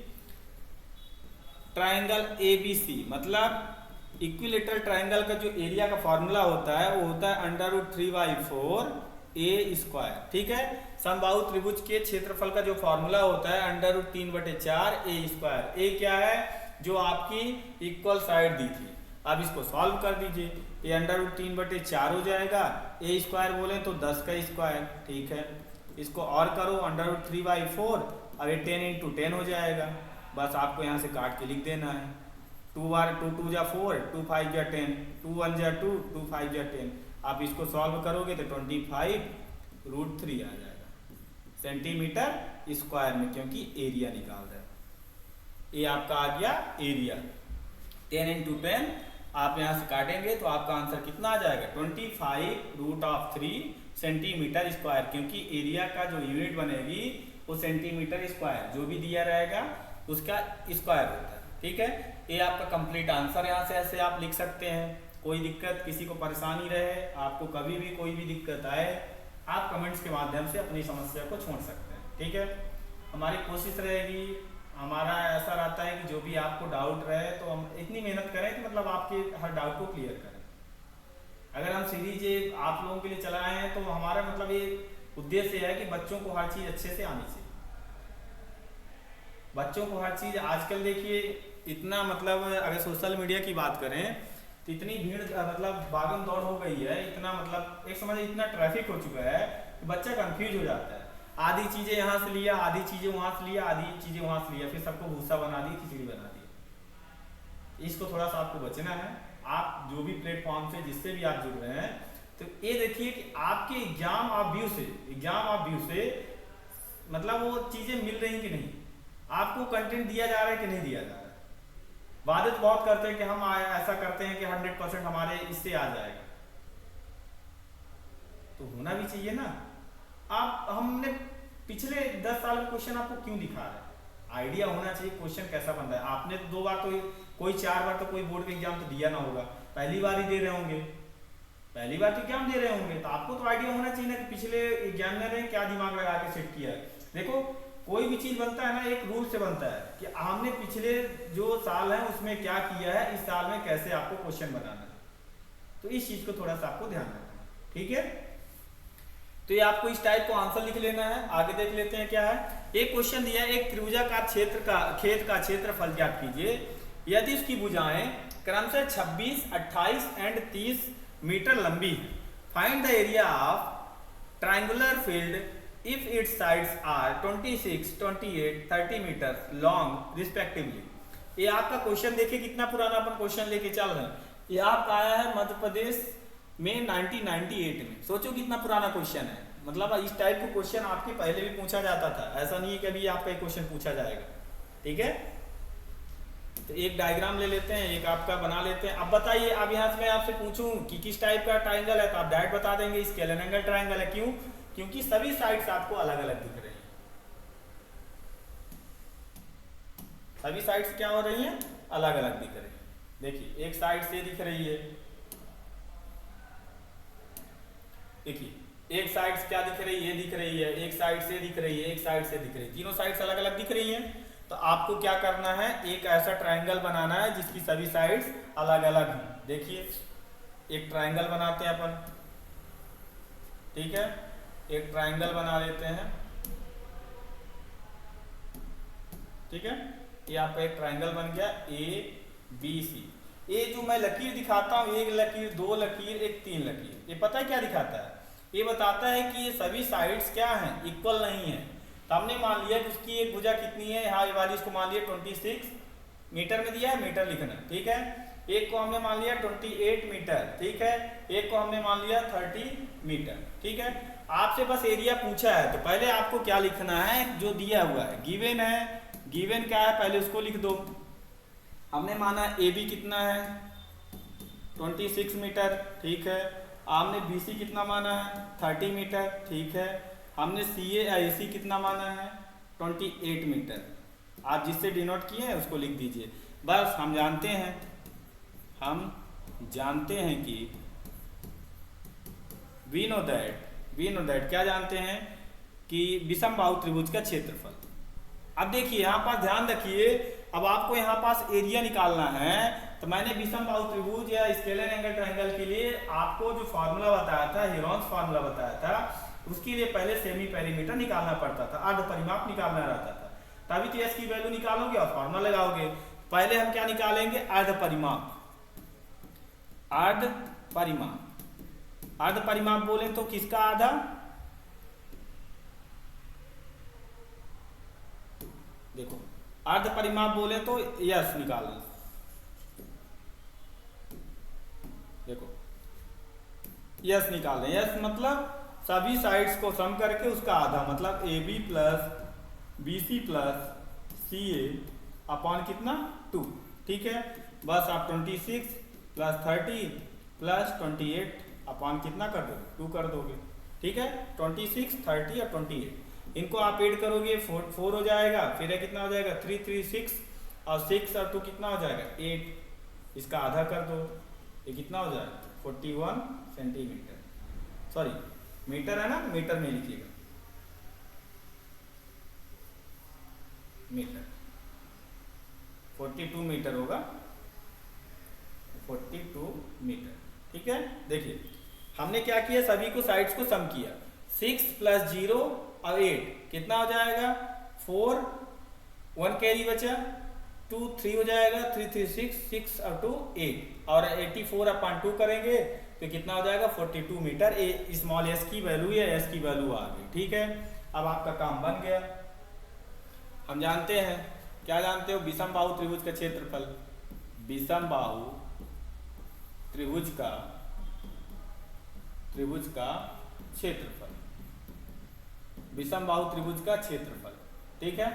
ट्रायंगल ABC मतलब इक्विलेटरल ट्रायंगल का जो एरिया का फॉर्मूला होता है वो होता है √3/4 A²। ठीक है, समबाहु त्रिभुज के क्षेत्रफल का जो फॉर्मूला होता है √3/4 A²। ए क्या है, जो आपकी इक्वल साइड दी थी। अब इसको सॉल्व कर दीजिए, ये √3/4 हो जाएगा, A² बोले तो 10 का स्क्वायर। ठीक है, इसको और करो √3/4, अब ये 10 × 10 हो जाएगा। बस आपको यहाँ से काट के लिख देना है, 2 बार 2 2 जा 4, 2 5 जा 10, 2 1 जा 2, 2 5 जा 10। आप इसको सॉल्व करोगे तो 25√3 आ जाएगा सेंटीमीटर स्क्वायर में, क्योंकि एरिया निकाल रहे हैं। ये आपका आ गया एरिया। 10 × 10 आप यहाँ से काटेंगे तो आपका आंसर कितना आ जाएगा, 25√3 सेंटीमीटर स्क्वायर, क्योंकि एरिया का जो यूनिट बनेगी वो सेंटीमीटर स्क्वायर, जो भी दिया रहेगा उसका स्क्वायर होता है। ठीक है, ये आपका कंप्लीट आंसर यहाँ से ऐसे आप लिख सकते हैं। कोई दिक्कत, किसी को परेशानी रहे, आपको कभी भी कोई भी दिक्कत आए, आप कमेंट्स के माध्यम से अपनी समस्या को छोड़ सकते हैं। ठीक है, हमारी कोशिश रहेगी हमारा ऐसा रहता है कि जो भी आपको डाउट रहे तो हम इतनी मेहनत करें कि मतलब आपके हर डाउट को क्लियर करें। अगर हम सीरीज ये आप लोगों के लिए चलाए हैं तो हमारा मतलब ये उद्देश्य है कि बच्चों को हर चीज़ अच्छे से आनी चाहिए। बच्चों को हर चीज़ आजकल देखिए इतना मतलब अगर सोशल मीडिया की बात करें तो इतनी भीड़ मतलब भागम दौड़ हो गई है, इतना मतलब एक समझ इतना ट्रैफिक हो चुका है कि बच्चा कंफ्यूज हो जाता है। आधी चीज़ें यहाँ से लिया, आधी चीज़ें वहाँ से लिया, आधी चीज़ें वहाँ से लिया, फिर सबको भूसा बना दी, खिचड़ी बना दी। इसको थोड़ा सा आपको बचना है। आप जो भी प्लेटफॉर्म से जिससे भी आप जुड़ रहे हैं तो ये देखिए कि आपके एग्जाम ऑफ व्यू से मतलब वो चीज़ें मिल रही कि नहीं, आपको कंटेंट दिया जा रहा है कि नहीं दिया जा रहा है। वादे तो बहुत करते हैं कि हम ऐसा करते हैं कि 100% हमारे इससे आ जाएगा, तो होना भी चाहिए ना। आप हमने पिछले 10 साल का क्वेश्चन आपको क्यों दिखा रहे हैं, आइडिया होना चाहिए क्वेश्चन कैसा बन रहा है। आपने तो 2 बार तो कोई 4 बार तो कोई बोर्ड का एग्जाम तो दिया ना होगा, पहली बार ही दे रहे होंगे, पहली बार तो एग्जाम दे रहे होंगे, तो आपको तो आइडिया होना चाहिए ना कि पिछले एग्जामिनर ने क्या दिमाग लगा के सेट किया है। देखो कोई भी चीज बनता है ना एक रूल से बनता है कि हमने पिछले जो साल है उसमें क्या किया है, इस साल में कैसे आपको क्वेश्चन बनाना है, तो इस चीज को थोड़ा सा आपको ध्यान रखना है, ठीक है। तो ये आपको इस टाइप को आंसर लिख लेना है। आगे देख लेते हैं क्या है। एक क्वेश्चन दिया है, एक त्रिभुजाकार खेत का क्षेत्रफल ज्ञात कीजिए यदि उसकी भुजाएं क्रमशः 26, 28 एंड 30 मीटर लंबी है। Find the area of triangular field if its sides are 26, 28, 30 metres long respectively. ये आपका क्वेश्चन देखिए कितना पुराना अपन क्वेश्चन लेके चल रहे हैं। ये आपका आया है मध्य प्रदेश में 1998 में। सोचो कितना पुराना क्वेश्चन है, मतलब इस टाइप का क्वेश्चन आपके पहले भी पूछा जाता था, ऐसा नहीं है कि अभी आपका क्वेश्चन पूछा जाएगा, ठीक है। तो एक डायग्राम ले लेते हैं, एक आपका बना लेते हैं। अब बताइए, अब यहाँ से मैं आपसे पूछूं कि किस टाइप का ट्राइंगल है तो आप डायरेक्ट बता देंगे स्केलर एंगल ट्राइंगल है। क्यों? क्योंकि सभी साइड्स आपको अलग अलग दिख रही हैं। सभी साइड्स क्या हो रही हैं? अलग अलग दिख रही हैं। देखिए एक साइड से दिख रही है, देखिए एक साइड से क्या दिख रही है, ये दिख रही है, एक साइड से दिख रही है, एक साइड से दिख रही है, तीनों साइड्स अलग अलग दिख रही हैं। तो आपको क्या करना है, एक ऐसा ट्रायंगल बनाना है जिसकी सभी साइड्स अलग अलग हैं। देखिए एक ट्रायंगल बनाते हैं अपन, ठीक है, एक ट्रायंगल बना लेते हैं, ठीक है। ये आपका एक ट्रायंगल बन गया ABC। ये जो मैं लकीर दिखाता हूँ, एक लकीर, दो लकीर, एक तीन लकीर, ये पता है क्या दिखाता है? ये बताता है कि ये सभी साइड्स क्या हैं, इक्वल नहीं है। तो हमने मान लिया कि उसकी एक भुजा कितनी है, यहाँ ये वाली इसको मान लिया 26 मीटर में दिया है, मीटर लिखना, ठीक है। एक को हमने मान लिया 28 मीटर, ठीक है। एक को हमने मान लिया 30 मीटर, ठीक है। आपसे बस एरिया पूछा है, तो पहले आपको क्या लिखना है, जो दिया हुआ है गिवन है, गिवन क्या है पहले उसको लिख दो। हमने माना AB कितना है 26 मीटर, ठीक है। हमने BC कितना माना है 30 मीटर, ठीक है। हमने AC कितना माना है 28 मीटर। आप जिससे डिनोट किए हैं उसको लिख दीजिए। बस हम जानते हैं कि वी नो दैट क्या जानते हैं कि विषम बाहु त्रिभुज का क्षेत्रफल। अब देखिए यहाँ पास ध्यान रखिए, अब आपको यहाँ पास एरिया निकालना है। तो मैंने विषम बाहु त्रिभुज या स्केलर एंगल ट्रायंगल के लिए आपको जो फॉर्मूला बताया था, हेरोन्स फॉर्मूला बताया था, उसके लिए पहले सेमी पेरीमीटर निकालना पड़ता था, अर्ध परिमाप निकालना रहता था। तभी तो एस की वैल्यू निकालोगे और फॉर्मूला लगाओगे। पहले हम क्या निकालेंगे, अर्ध परिमाप। अर्ध परिमाप बोले तो किसका आधा, देखो अर्ध परिमाप बोले तो यस निकालना, देखो यस निकाल दें। यस मतलब सभी साइड्स को सम करके उसका आधा, मतलब AB plus BC plus CA upon कितना 2, ठीक है। बस आप 26 प्लस 30 प्लस 28 अपॉन कितना कर दोगे 2 कर दोगे, ठीक है। 26, 30 और 28 इनको आप ऐड करोगे 4 हो जाएगा, फिर कितना हो जाएगा 3, 3, 6 और 6 और 2 कितना हो जाएगा 8। इसका आधा कर दो, ये कितना हो जाएगा 41 सेंटीमीटर, सॉरी मीटर है ना, मीटर में लिखिएगा मीटर, 42 मीटर होगा, 42 मीटर। ठीक है, देखिए हमने क्या किया, सभी को साइड्स को सम किया। 6 + 0 और 8 कितना हो जाएगा, 4, 1 कैरी बचा, 2 3 हो जाएगा, 3 3 6, 6 और 2 8, और 84/2 करेंगे तो कितना हो जाएगा 42 मीटर। स्मॉल एस की वैल्यू या एस की वैल्यू आ गई। ठीक है, अब आपका काम बन गया। हम जानते हैं, क्या जानते हो, विषम बाहु त्रिभुज का क्षेत्रफल, विषम बाहु त्रिभुज का क्षेत्रफल, विषम बाहु त्रिभुज का क्षेत्रफल। ठीक है,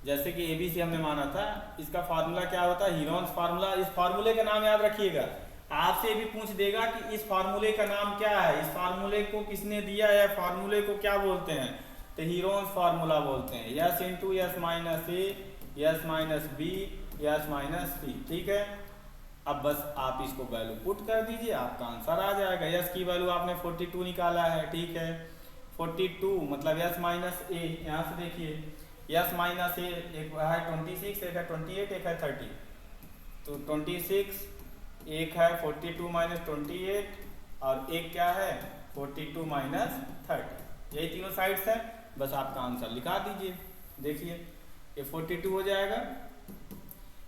जैसे कि ABC हमने माना था, इसका फार्मूला क्या होता है, हीरोन्स फार्मूला। इस फार्मूले का नाम याद रखिएगा, आपसे भी पूछ देगा कि इस फार्मूले का नाम क्या है, इस फार्मूले को किसने दिया है, फार्मूले को क्या बोलते हैं, तो हीरोन्स फार्मूला बोलते हैं। S × S - A, S - B, S - C। ठीक है, अब बस आप इसको वैल्यू पुट कर दीजिए, आपका आंसर आ जाएगा। S की वैल्यू आपने 42 निकाला है। ठीक है, 42 मतलब S - A, यहाँ से देखिए S - A एक है 26, एक है 28, एक है 30, तो 26, एक है 42 - 28 और एक क्या है 42 - 30, यही तीनों साइड्स है। बस आपका आंसर लिखा दीजिए। देखिए ये 42 हो जाएगा,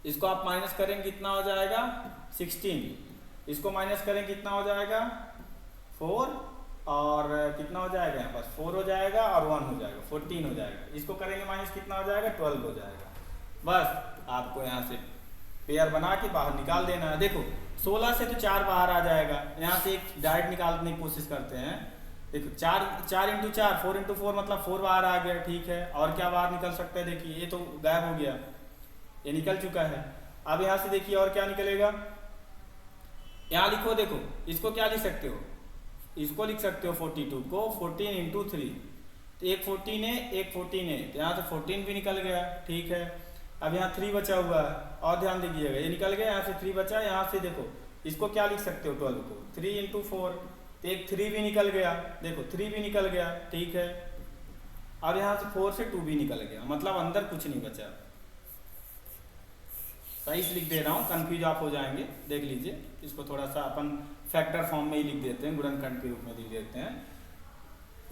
इसको आप माइनस करेंगे कितना हो जाएगा 16, इसको माइनस करेंगे कितना हो जाएगा 4, और कितना हो जाएगा यहाँ पास 4 हो जाएगा और 1 हो जाएगा 14 हो जाएगा, इसको करेंगे माइनस कितना हो जाएगा 12 हो जाएगा। बस आपको यहाँ से पेयर बना के बाहर निकाल देना है। देखो 16 से तो 4 बाहर आ जाएगा, यहाँ से एक डायरेक्ट निकालने की कोशिश करते हैं। देखो 4 × 4 4 × 4 मतलब 4 बाहर आ गया। ठीक है, और क्या बाहर निकल सकता है, देखिए ये तो गायब हो गया, ये निकल चुका है। अब यहाँ से देखिए और क्या निकलेगा, यहाँ लिखो, देखो इसको क्या लिख सकते हो, इसको लिख सकते हो 42 को 14 × 3, तो एक 14 है एक 14 है, तो यहाँ से 14 भी निकल गया। ठीक है, अब यहाँ 3 बचा हुआ है, और ध्यान दीजिएगा ये निकल गया, यहाँ से 3 बचा, यहाँ से देखो इसको क्या लिख सकते हो 12 को 3 × 4, तो एक 3 भी निकल गया, देखो 3 भी निकल गया। ठीक है, अब यहाँ से 4 से 2 भी निकल गया, मतलब अंदर कुछ नहीं बचा। सही से लिख दे रहा हूँ, कंफ्यूज आप हो जाएंगे, देख लीजिए इसको थोड़ा सा अपन फैक्टर फॉर्म में ही लिख देते हैं, गुणनखंड के रूप में लिख देते हैं।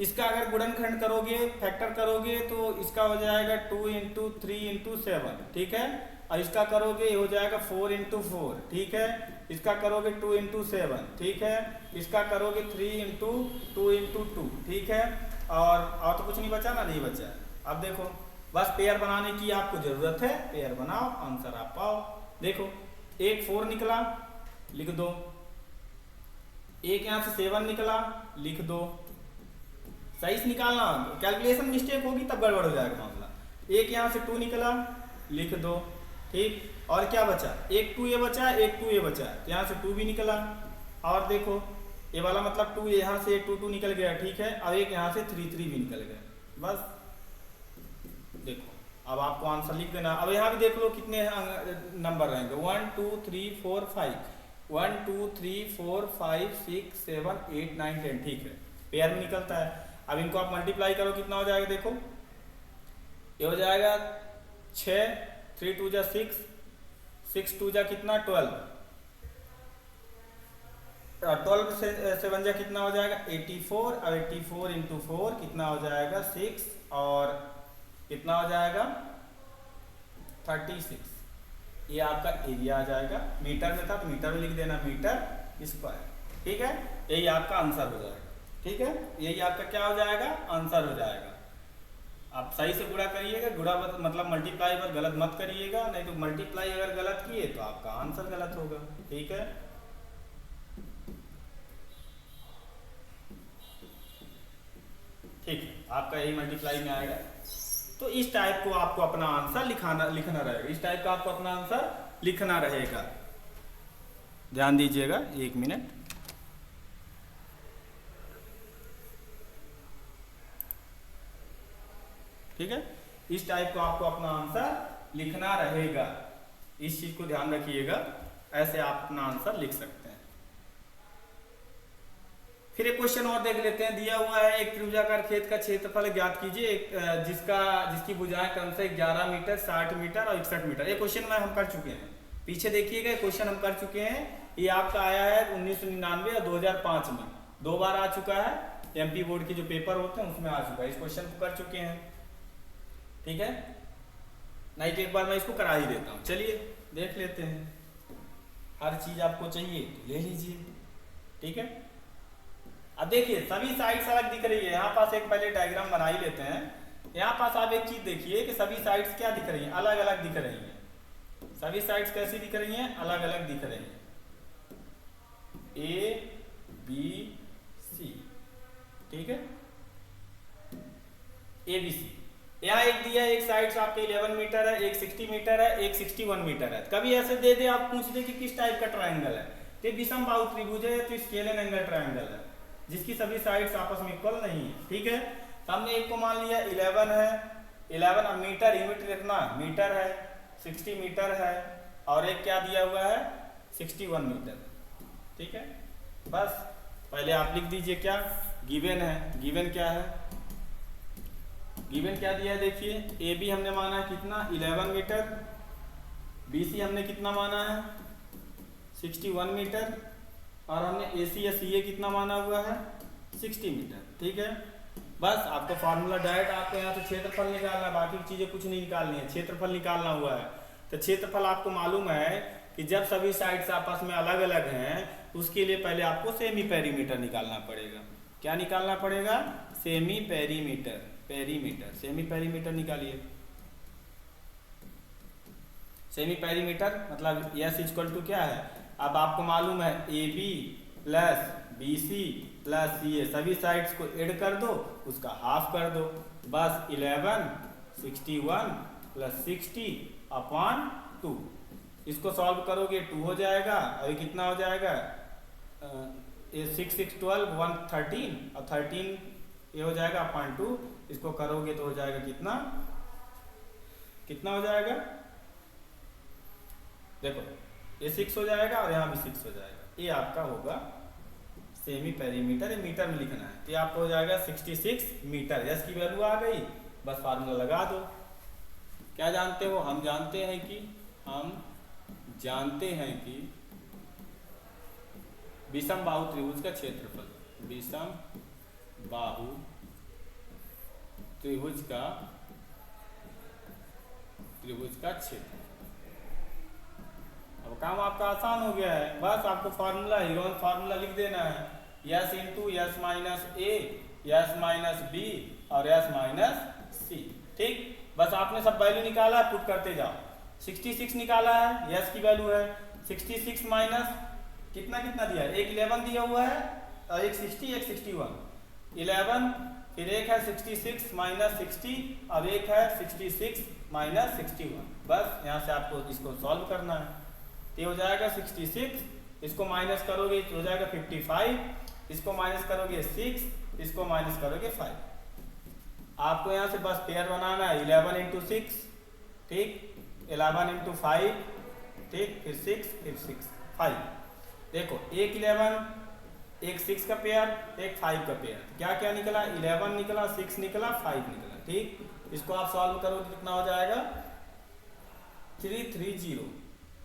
इसका अगर गुणनखंड करोगे, फैक्टर करोगे, तो इसका हो जाएगा 2 × 3 × 7। ठीक है, और इसका करोगे ये हो जाएगा 4 × 4। ठीक है, इसका करोगे 2 × 7। ठीक है, इसका करोगे 3 × 2 × 2। ठीक है, और तो कुछ नहीं बचा ना, नहीं बचा। अब देखो बस पेयर बनाने की आपको जरूरत है, पेयर बनाओ, आंसर आप पाओ। देखो एक 4 निकला, लिख दो, एक यहाँ से 7 निकला, लिख दो। सही से निकालना, कैलकुलेशन मिस्टेक होगी तब गड़बड़ हो जाएगा मामला। एक यहाँ से 2 निकला, लिख दो। ठीक, और क्या बचा, एक 2 ये बचा, एक 2 ये बचा, तो यहाँ से 2 भी निकला, और देखो ये वाला मतलब 2 यहाँ से 2 2 निकल गया। ठीक है, अब एक यहाँ से 3 3 भी निकल गया। बस देखो अब आपको आंसर लिख देना। अब यहाँ भी देख लो कितने नंबर रहेंगे, 1 2 3 4 5, 1 2 3 4 5 6 7 8 9 10। ठीक है, पेयर में निकलता है। अब इनको आप मल्टीप्लाई करो, कितना हो जाएगा, देखो ये हो जाएगा 6, 3 2 जा 6, 6 2 जा कितना 12, 12 से 7 जा कितना हो जाएगा 84, और 84 × 4 कितना हो जाएगा 6, और कितना हो जाएगा 36। ये आपका एरिया आ जाएगा, मीटर में था तो मीटर में लिख देना, मीटर स्क्वायर। ठीक है, यही आपका आंसर हो जाएगा। ठीक है, यही आपका क्या हो जाएगा, आंसर हो जाएगा। आप सही से गुणा करिएगा, गुणा मतलब मल्टीप्लाई पर गलत मत करिएगा, नहीं तो मल्टीप्लाई अगर गलत किए तो आपका आंसर गलत होगा। ठीक है, ठीक है, आपका यही मल्टीप्लाई में आएगा। तो इस टाइप को आपको अपना आंसर लिखना रहेगा, इस टाइप का आपको अपना आंसर लिखना रहेगा। ध्यान दीजिएगा, 1 मिनट। ठीक है, इस टाइप को आपको अपना आंसर लिखना रहेगा, इस चीज को ध्यान रखिएगा, ऐसे आप अपना आंसर लिख सकते हैं। फिर एक क्वेश्चन और देख लेते हैं। दिया हुआ है एक त्रिभुजाकार खेत का क्षेत्रफल ज्ञात कीजिए, जिसकी भुजाएं क्रम से 11 मीटर, 60 मीटर और 61 मीटर। ये क्वेश्चन में हम कर चुके हैं, पीछे देखिएगा क्वेश्चन हम कर चुके हैं। ये आपका आया है 1999 और 2005 में, 2 बार आ चुका है। एमपी बोर्ड के जो पेपर होते हैं उसमें आ चुका है, इस क्वेश्चन को कर चुके हैं। ठीक है, नहीं तो एक बार मैं इसको करा ही देता हूँ। चलिए देख लेते हैं, हर चीज आपको चाहिए तो ले लीजिए। ठीक है, अब देखिए सभी साइड्स अलग दिख रही है। यहाँ पास एक पहले डायग्राम बना ही लेते हैं। यहाँ पास आप एक चीज देखिए कि सभी साइड्स क्या दिख रही हैं, अलग अलग दिख रही हैं। सभी साइड्स कैसी दिख रही हैं, अलग अलग दिख रही हैं। ए बी सी, ठीक है, ए बी सी। यहाँ एक दिया है, एक साइड आपके 11 मीटर है, एक 60 मीटर है, एक 61 मीटर है। कभी ऐसे दे दे आप पूछ दे कि किस टाइप का ट्राइंगल है, तो विषम बाहु त्रिभुज है, तो स्केलर एंगल ट्राइंगल है जिसकी सभी साइड्स आपस में इक्वल नहीं है। ठीक है, तो हमने एक को मान लिया 11 है, 11 अब मीटर यूनिट लिखना, मीटर है, 60 मीटर है, और एक क्या दिया हुआ है 61 मीटर। ठीक है, बस पहले आप लिख दीजिए क्या गिवन है। गिवन क्या है, गिवन क्या दिया है देखिए, ए बी हमने माना है कितना 11 मीटर, बी सी हमने कितना माना है 61 मीटर, और हमने ए सी या सी ए कितना माना हुआ है 60 मीटर। ठीक है, बस आपको फार्मूला डायरेक्ट आपको यहाँ से क्षेत्रफल निकालना है, बाकी चीजें कुछ नहीं निकालनी है, क्षेत्रफल निकालना हुआ है। तो क्षेत्रफल आपको मालूम है कि जब सभी साइड्स आपस में अलग अलग हैं, उसके लिए पहले आपको सेमी पेरीमीटर निकालना पड़ेगा। क्या निकालना पड़ेगा, semi perimeter. Perimeter, semi perimeter निकालिए। सेमी पेरीमीटर मतलब यस इक्वल टू क्या है, अब आपको मालूम है A B plus B C plus C A, सभी साइड्स को ऐड कर दो, उसका हाफ कर दो, बस 11 61 प्लस 60 अपॉन 2। इसको सॉल्व करोगे 2 हो जाएगा, अभी कितना हो जाएगा 6 6 12 113, और 13 ये हो जाएगा अपॉन 2। इसको करोगे तो हो जाएगा कितना, कितना हो जाएगा, देखो ये 6 हो जाएगा और यहाँ भी 6 हो जाएगा। ये आपका होगा सेमी पेरीमीटर, ये मीटर में लिखना है। ये आपको हो जाएगा 66 मीटर। यस की वैल्यू आ गई, बस फार्मूला लगा दो। क्या जानते हो, हम जानते हैं कि विषम बाहु त्रिभुज का क्षेत्रफल, विषम बाहु त्रिभुज का क्षेत्र। अब काम आपका आसान हो गया है, बस आपको फार्मूला हीरोन फार्मूला लिख देना है, यस इंटू यस माइनस ए, यस माइनस बी और यस माइनस सी। ठीक, बस आपने सब वैल्यू निकाला है, पुट करते जाओ। 66 निकाला है, यस की वैल्यू है 66 माइनस कितना कितना दिया है, एक 11 दिया हुआ है और एक 60 एक 61, 11 फिर एक है 66 माइनस 60 और एक है 66 माइनस 61। बस यहाँ से आपको इसको सॉल्व करना है। ये हो जाएगा 66, इसको माइनस करोगे तो हो जाएगा 55, इसको माइनस करोगे 6, इसको माइनस करोगे 5। आपको यहाँ से बस पेयर बनाना है 11 इंटू 6, ठीक, 11 इंटू 5, ठीक, फिर 6 फिर 6 5। देखो एक 11 एक 6 का पेयर, एक 5 का पेयर, क्या क्या निकला 11 निकला, 6 निकला, 5 निकला। ठीक, इसको आप सॉल्व करोगे तो कितना हो जाएगा 330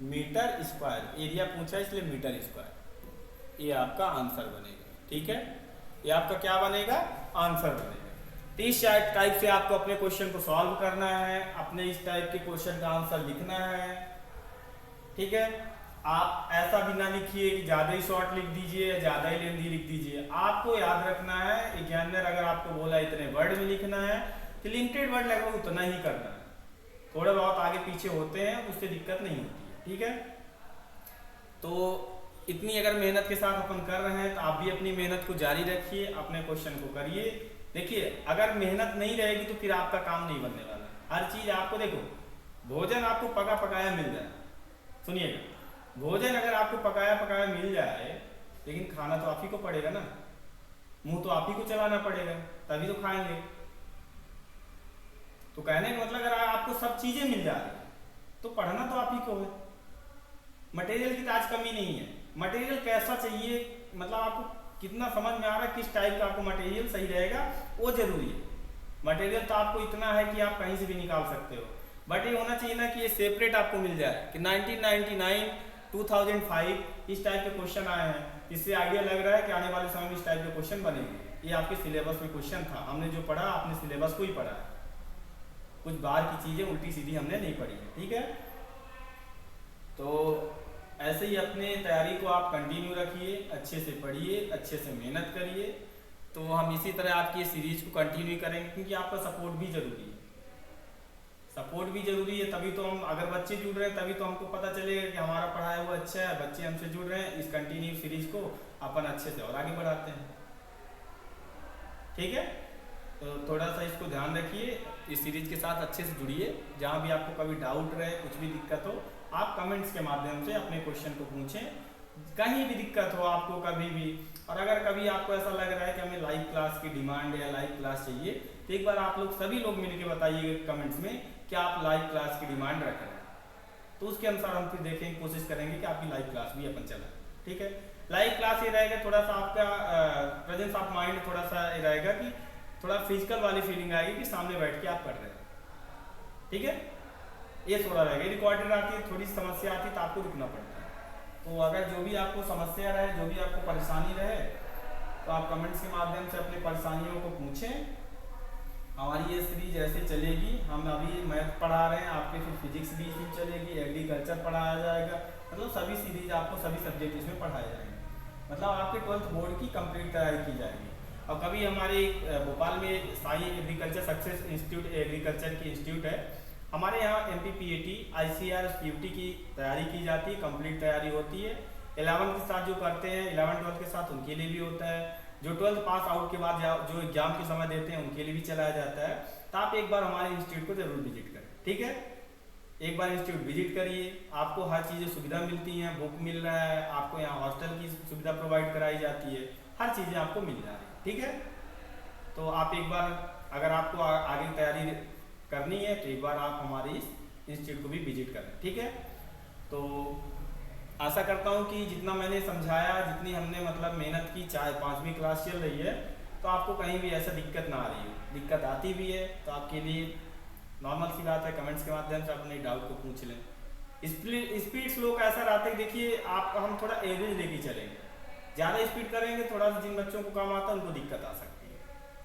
मीटर स्क्वायर। एरिया पूछा इसलिए मीटर स्क्वायर, ये आपका आंसर बनेगा। ठीक है, ये आपका क्या बनेगा, आंसर बनेगा। तो इस टाइप से आपको अपने क्वेश्चन को सॉल्व करना है, अपने इस टाइप के क्वेश्चन का आंसर लिखना है। ठीक है, आप ऐसा भी ना लिखिए कि ज्यादा ही शॉर्ट लिख दीजिए, ज्यादा ही लेंथी लिख दीजिए। आपको याद रखना है एग्जामिनर अगर आपको बोला इतने वर्ड में लिखना है तो लिमिटेड वर्ड लगभग उतना ही करना है, थोड़े बहुत आगे पीछे होते हैं उससे दिक्कत नहीं होती है। ठीक है, तो इतनी अगर मेहनत के साथ अपन कर रहे हैं तो आप भी अपनी मेहनत को जारी रखिए, अपने क्वेश्चन को करिए। देखिए अगर मेहनत नहीं रहेगी तो फिर आपका काम नहीं बनने वाला। हर चीज आपको, देखो भोजन आपको पका पकाया मिल जाए, सुनिएगा, भोजन अगर आपको पकाया पकाया मिल जाए लेकिन खाना तो आप ही को पड़ेगा ना, मुंह तो आप ही को चलाना पड़ेगा, तभी तो खाएंगे। तो कहने का मतलब अगर आपको सब चीजें मिल जा रही तो पढ़ना तो आप ही को है। मटेरियल की तो आज कमी नहीं है, मटेरियल कैसा चाहिए, मतलब आपको कितना समझ में आ रहा है, किस टाइप का आपको मटेरियल सही रहेगा वो जरूरी है। मटेरियल तो आपको इतना है कि आप कहीं से भी निकाल सकते हो, बट ये होना चाहिए ना कि ये सेपरेट आपको मिल जाए कि 1999 2005 इस टाइप के क्वेश्चन आए हैं। इससे आइडिया लग रहा है कि आने वाले समय में इस टाइप के क्वेश्चन बनेंगे। ये आपके सिलेबस में क्वेश्चन था, हमने जो पढ़ा आपने सिलेबस को ही पढ़ा है, कुछ बाहर की चीज़ें उल्टी सीधी हमने नहीं पढ़ी है, ठीक है। तो ऐसे ही अपने तैयारी को आप कंटिन्यू रखिए, अच्छे से पढ़िए, अच्छे से मेहनत करिए। तो हम इसी तरह आपकी सीरीज को कंटिन्यू करेंगे, क्योंकि आपका सपोर्ट भी जरूरी है। सपोर्ट भी जरूरी है, तभी तो हम, अगर बच्चे जुड़ रहे हैं तभी तो हमको पता चलेगा कि हमारा पढ़ाया हुआ अच्छा है, बच्चे हमसे जुड़ रहे हैं। इस कंटिन्यू सीरीज को अपन अच्छे से और आगे बढ़ाते हैं, ठीक है। तो थोड़ा सा इसको ध्यान रखिए, इस सीरीज के साथ अच्छे से जुड़िए। जहाँ भी आपको कभी डाउट रहे, कुछ भी दिक्कत हो, आप कमेंट्स के माध्यम से अपने क्वेश्चन को पूछें। कहीं भी दिक्कत हो आपको कभी भी, और अगर कभी आपको ऐसा लग रहा है कि हमें लाइव क्लास की डिमांड है या लाइव क्लास चाहिए, तो एक बार आप लोग सभी लोग मिलकर बताइएगा कमेंट्स में कि आप लाइव क्लास की डिमांड रख रहे हैं। तो उसके अनुसार हम फिर देखेंगे, कोशिश करेंगे कि आपकी लाइव क्लास भी अपन चलाएं, ठीक है। लाइव क्लास ये रहेगा, थोड़ा सा आपका प्रेजेंस ऑफ माइंड थोड़ा सा ये रहेगा कि थोड़ा फिजिकल वाली फीलिंग आएगी कि सामने बैठ के आप पढ़ रहे हैं, ठीक है। ये थोड़ा रहेगा। रिकॉर्डेड आती है, थोड़ी समस्या आती है तो आपको रुकना पड़ता है। तो अगर जो भी आपको समस्या रहे, जो भी आपको परेशानी रहे, तो आप कमेंट्स के माध्यम से अपनी परेशानियों को पूछें। हमारी ये सीरीज ऐसे चलेगी, हम अभी मैथ पढ़ा रहे हैं, आपके फिर फिजिक्स भी इसमें चलेगी, एग्रीकल्चर पढ़ाया जाएगा, मतलब सभी सीरीज आपको सभी सब्जेक्ट इसमें पढ़ाए जाएंगे। मतलब आपके 12th बोर्ड की कंप्लीट तैयारी की जाएगी। और कभी हमारे भोपाल में Sai agriculture success institute agriculture की इंस्टीट्यूट है, हमारे यहाँ MPPAT ICAR PUT की तैयारी की जाती है, कंप्लीट तैयारी होती है। 11th के साथ जो करते हैं, 11th 12th के साथ उनके लिए भी होता है। जो 12th पास आउट के बाद जो एग्जाम के समय देते हैं उनके लिए भी चलाया जाता है। तो आप एक बार हमारे इंस्टीट्यूट को जरूर विजिट करें, ठीक है। एक बार इंस्टीट्यूट विजिट करिए, आपको हर चीज़ें सुविधा मिलती हैं, बुक मिल रहा है, आपको यहाँ हॉस्टल की सुविधा प्रोवाइड कराई जाती है, हर चीज़ें आपको मिल जा रही है, ठीक है। तो आप एक बार, अगर आपको आगे तैयारी करनी है तो एक बार आप हमारे इस इंस्टीट्यूट को भी विजिट करें, ठीक है। तो आशा करता हूँ कि जितना मैंने समझाया, जितनी हमने मतलब मेहनत की, चाहे 5वीं क्लास चल रही है, तो आपको कहीं भी ऐसा दिक्कत ना आ रही हो। दिक्कत आती भी है तो आपके लिए नॉर्मल सी बात है, कमेंट्स के माध्यम से अपने डाउट को पूछ लें। स्पीड स्लो का ऐसा रहता है कि देखिए आप, हम थोड़ा एवरेज लेके चलेंगे। ज़्यादा स्पीड करेंगे, थोड़ा सा जिन बच्चों को कम आता है उनको दिक्कत आ सकती है,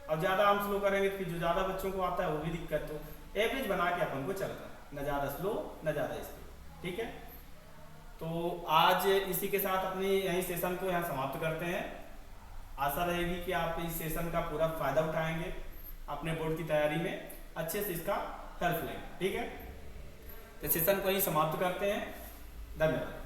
और ज़्यादा हम स्लो करेंगे तो फिर जो ज़्यादा बच्चों को आता है वो भी दिक्कत। हो एवरेज बना के अपन को चलता है, न ज़्यादा स्लो न ज़्यादा स्पीड, ठीक है। तो आज इसी के साथ अपने यही सेशन को यहाँ समाप्त करते हैं। आशा रहेगी कि आप इस सेशन का पूरा फ़ायदा उठाएंगे, अपने बोर्ड की तैयारी में अच्छे से इसका हेल्प लेंगे, ठीक है। तो सेशन को यही समाप्त करते हैं। धन्यवाद।